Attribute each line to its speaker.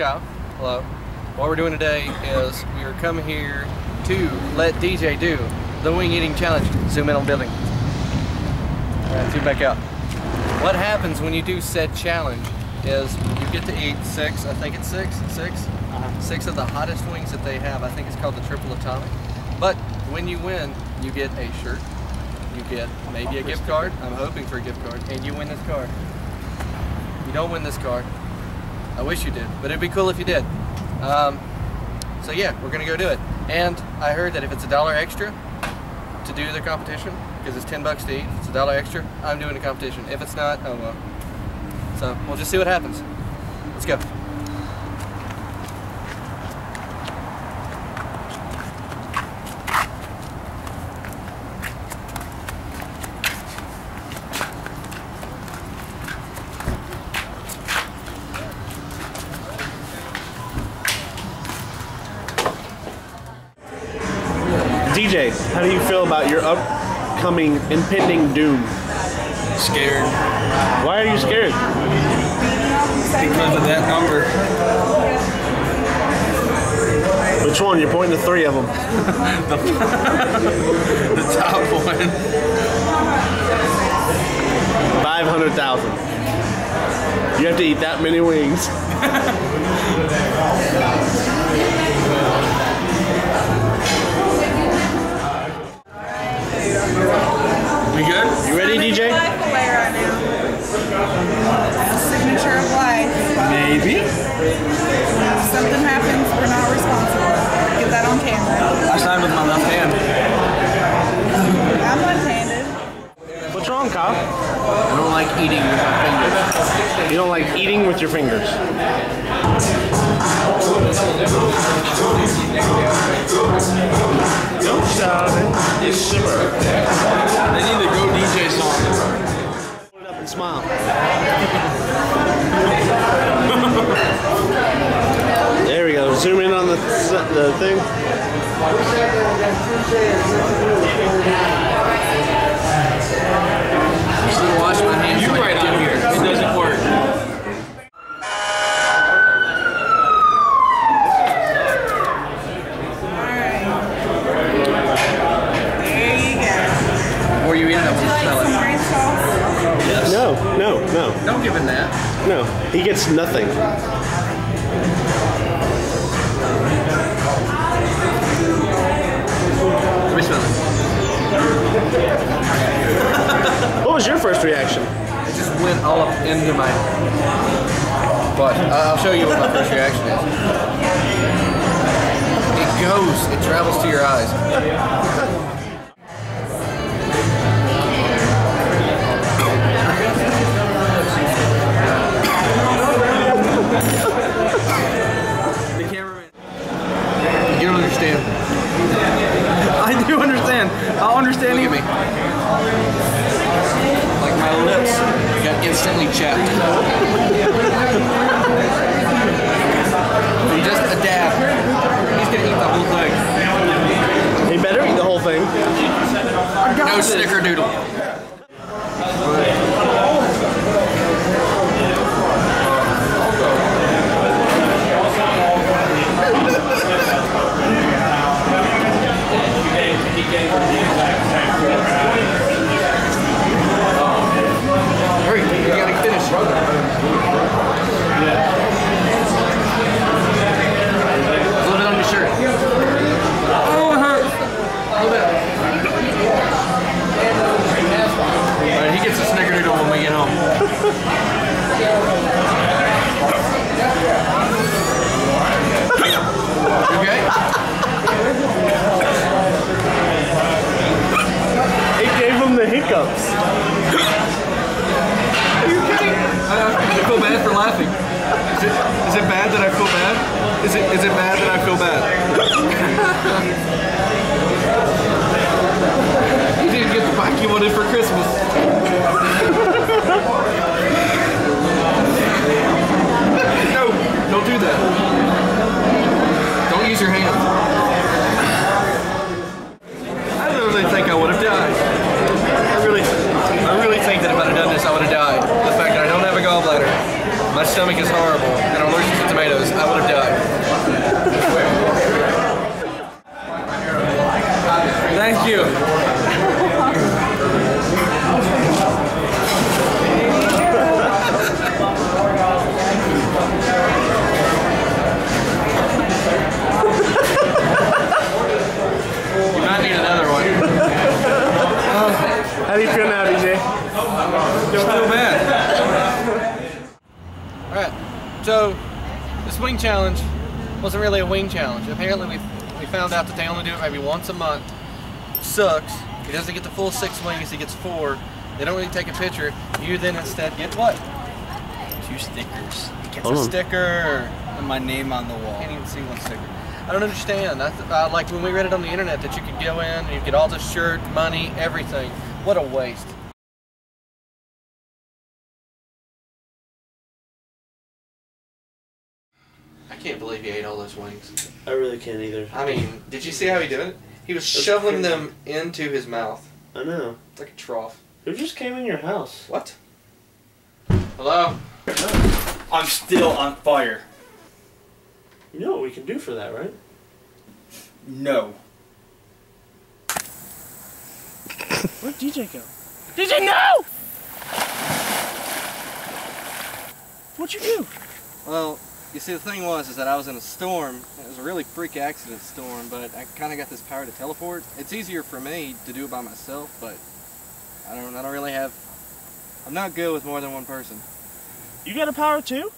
Speaker 1: Kyle. Hello. What we're doing today is we are coming here to let DJ do the wing eating challenge. Zoom in on building. Alright, zoom back out. What happens when you do said challenge is you get to eat six of the hottest wings that they have. I think it's called the Triple Atomic. But when you win, you get a shirt. You get maybe a gift card. I'm hoping for a gift card. And you win this car. You don't win this car. I wish you did, but it'd be cool if you did. So yeah, we're gonna go do it. And I heard that if it's $1 extra to do the competition, because it's 10 bucks to eat, if it's $1 extra, I'm doing the competition. If it's not, oh well. So we'll just see what happens. Let's go.
Speaker 2: DJ, how do you feel about your upcoming impending doom?
Speaker 3: Scared.
Speaker 2: Why are you scared?
Speaker 3: Because of that number.
Speaker 2: Which one? You're pointing to 3 of them.
Speaker 3: The top one.
Speaker 2: 500,000. You have to eat that many wings.
Speaker 3: We good?
Speaker 2: You ready, DJ?
Speaker 4: Life away right now. Signature of life.
Speaker 3: Maybe.
Speaker 4: If something happens, we're not responsible. Get that on camera.
Speaker 3: I signed with my left hand.
Speaker 4: I'm left-handed.
Speaker 2: What's wrong, Kyle?
Speaker 1: I don't like eating with my fingers.
Speaker 2: You don't like eating with your fingers. Don't shout it. It's your birthday.
Speaker 3: They need to go DJ song.
Speaker 2: Put it up and smile. There we go. Zoom in on the thing.
Speaker 1: I should wash my hands.
Speaker 3: You right out here. It doesn't work.
Speaker 1: Were you eating that?
Speaker 4: Yes.
Speaker 2: No.
Speaker 1: Don't give him that.
Speaker 2: No. He gets nothing.
Speaker 1: Let me smell it.
Speaker 2: What was your first reaction?
Speaker 1: It just went all up into my butt. I'll show you what my first reaction is. It travels to your eyes. The cameraman. You don't understand.
Speaker 3: I do understand. I'll understand
Speaker 1: Look at me. Like my lips got instantly chapped. Just a dab. He's gonna eat the whole thing.
Speaker 2: He better eat the whole thing.
Speaker 1: No snickerdoodle. Hurry, you gotta finish. A little bit on your shirt. Oh, it hurts. A little bit. challenge wasn't really a wing challenge. Apparently we found out that they only do it maybe once a month. Sucks. He doesn't get the full 6 wings, he gets 4. They don't really take a picture. You then instead get what?
Speaker 3: 2 stickers.
Speaker 1: He gets a sticker.
Speaker 3: And my name on the wall.
Speaker 1: I can't even see one sticker. I don't understand. Like when we read it on the internet that you could go in and you get all the shirt, money, everything. What a waste. I can't believe he ate all those wings.
Speaker 2: I really can't either.
Speaker 1: I mean, did you see how he did it? He was shoveling them into his mouth.
Speaker 2: I know.
Speaker 1: It's like a trough.
Speaker 2: Who just came in your house?
Speaker 1: What? Hello?
Speaker 3: I'm still on fire.
Speaker 2: You know what we can do for that, right?
Speaker 3: No.
Speaker 2: Where'd DJ go?
Speaker 3: DJ, no!
Speaker 2: What'd you do?
Speaker 1: Well, you see, the thing was that I was in a storm. It was a really freak accident storm, but I kind of got this power to teleport. It's easier for me to do it by myself, but I don't really have. I'm not good with more than one person.
Speaker 2: You got a power too?